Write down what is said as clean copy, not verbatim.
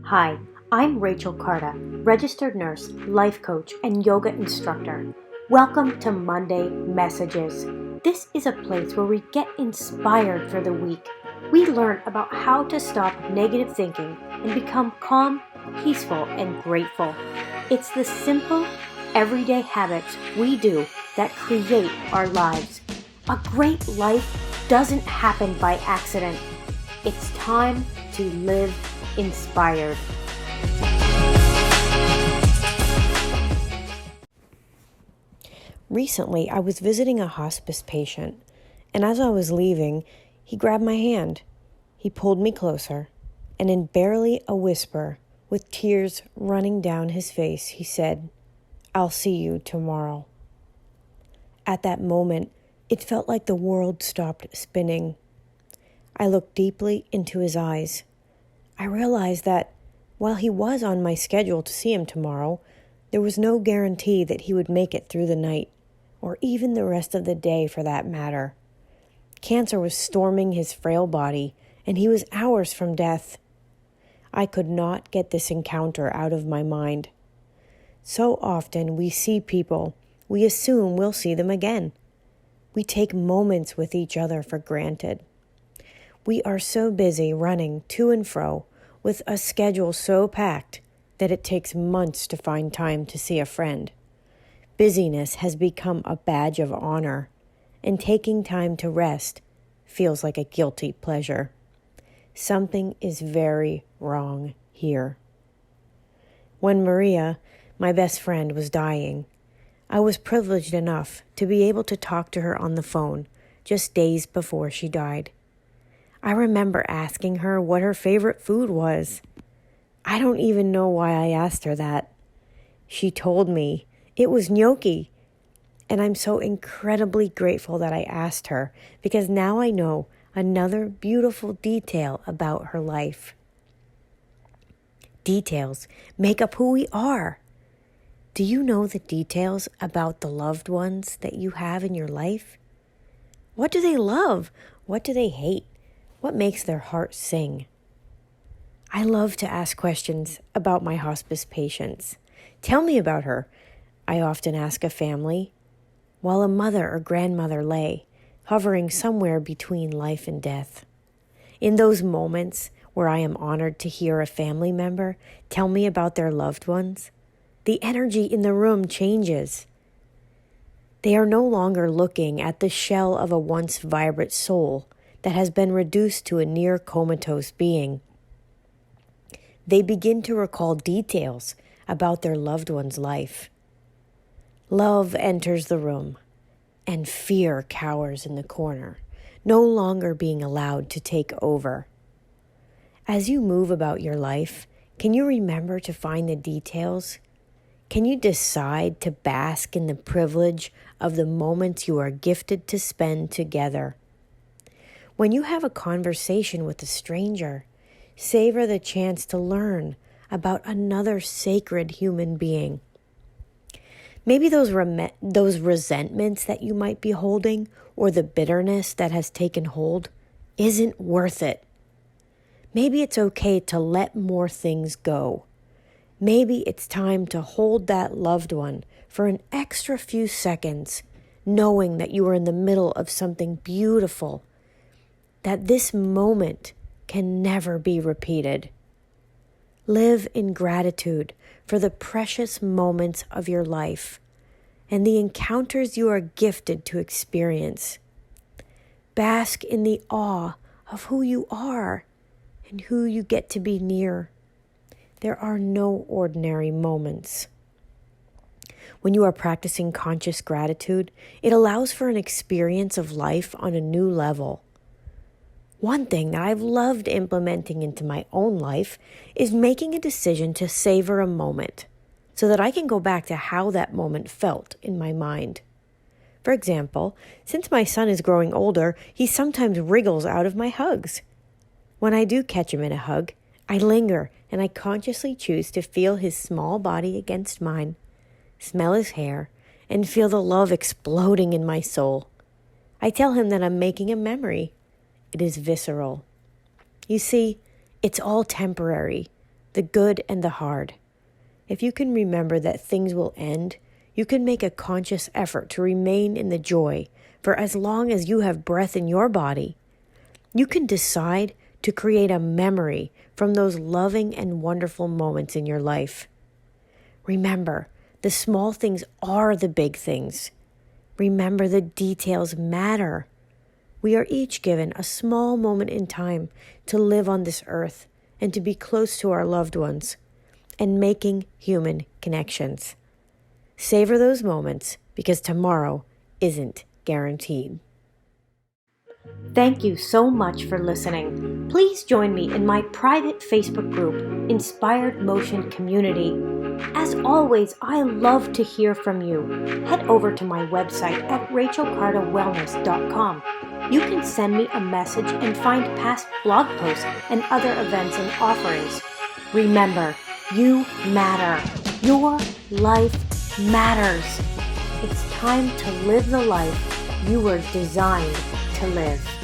Hi, I'm Rachel Carta, registered nurse, life coach, and yoga instructor. Welcome to Monday Messages. This is a place where we get inspired for the week. We learn about how to stop negative thinking and become calm, peaceful, and grateful. It's the simple, everyday habits we do that create our lives. A great life doesn't happen by accident. It's time to live inspired. Recently, I was visiting a hospice patient, and as I was leaving, he grabbed my hand. He pulled me closer, and in barely a whisper, with tears running down his face, he said, "I'll see you tomorrow." At that moment, it felt like the world stopped spinning. I looked deeply into his eyes. I realized that while he was on my schedule to see him tomorrow, there was no guarantee that he would make it through the night, or even the rest of the day for that matter. Cancer was storming his frail body, and he was hours from death. I could not get this encounter out of my mind. So often we see people, we assume we'll see them again. We take moments with each other for granted. We are so busy running to and fro with a schedule so packed that it takes months to find time to see a friend. Busyness has become a badge of honor, and taking time to rest feels like a guilty pleasure. Something is very wrong here. When Maria, my best friend, was dying, I was privileged enough to be able to talk to her on the phone just days before she died. I remember asking her what her favorite food was. I don't even know why I asked her that. She told me it was gnocchi, and I'm so incredibly grateful that I asked her because now I know another beautiful detail about her life. Details make up who we are. Do you know the details about the loved ones that you have in your life? What do they love? What do they hate? What makes their heart sing? I love to ask questions about my hospice patients. Tell me about her, I often ask a family, while a mother or grandmother lay, hovering somewhere between life and death. In those moments where I am honored to hear a family member tell me about their loved ones, the energy in the room changes. They are no longer looking at the shell of a once vibrant soul that has been reduced to a near comatose being. They begin to recall details about their loved one's life. Love enters the room, and fear cowers in the corner, no longer being allowed to take over. As you move about your life, can you remember to find the details? Can you decide to bask in the privilege of the moments you are gifted to spend together? When you have a conversation with a stranger, savor the chance to learn about another sacred human being. Maybe those resentments that you might be holding or the bitterness that has taken hold isn't worth it. Maybe it's okay to let more things go. Maybe it's time to hold that loved one for an extra few seconds, knowing that you are in the middle of something beautiful, that this moment can never be repeated. Live in gratitude for the precious moments of your life and the encounters you are gifted to experience. Bask in the awe of who you are and who you get to be near. There are no ordinary moments. When you are practicing conscious gratitude, it allows for an experience of life on a new level. One thing that I've loved implementing into my own life is making a decision to savor a moment so that I can go back to how that moment felt in my mind. For example, since my son is growing older, he sometimes wriggles out of my hugs. When I do catch him in a hug, I linger and I consciously choose to feel his small body against mine, smell his hair, and feel the love exploding in my soul. I tell him that I'm making a memory. It is visceral. You see, it's all temporary. the good and the hard. If you can remember that things will end, you can make a conscious effort to remain in the joy for as long as you have breath in your body. You can decide to create a memory from those loving and wonderful moments in your life. Remember, the small things are the big things. Remember, the details matter. We are each given a small moment in time to live on this earth and to be close to our loved ones and making human connections. Savor those moments because tomorrow isn't guaranteed. Thank you so much for listening. Please join me in my private Facebook group, Inspired Motion Community. As always, I love to hear from you. Head over to my website at rachelcardawellness.com. You can send me a message and find past blog posts and other events and offerings. Remember, you matter. Your life matters. It's time to live the life you were designed to live.